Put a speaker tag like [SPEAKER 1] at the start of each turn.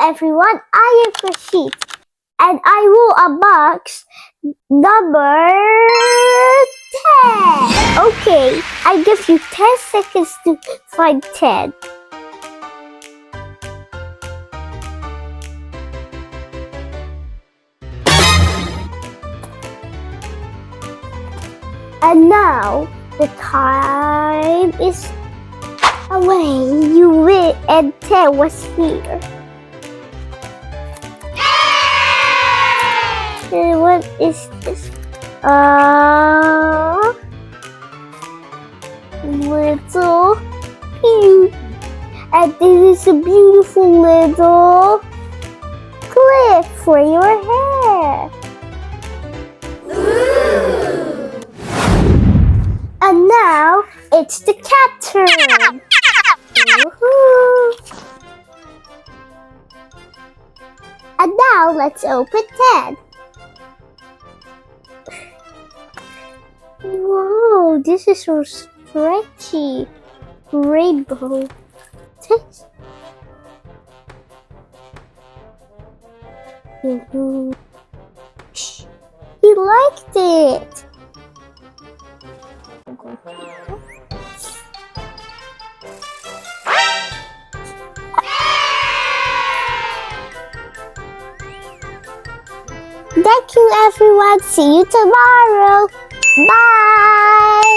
[SPEAKER 1] everyone, I am Khorshid and I will unbox number 10. Okay, I give you 10 seconds to find 10. And now the time is away. You win, and 10 was here. And what is this? Little pink. And this is a beautiful little clip for your hair. And now it's the cat turn. Woohoo! And now let's open 10. Whoa, this is so stretchy. Rainbow. He liked it. Thank you everyone. See you tomorrow. Bye.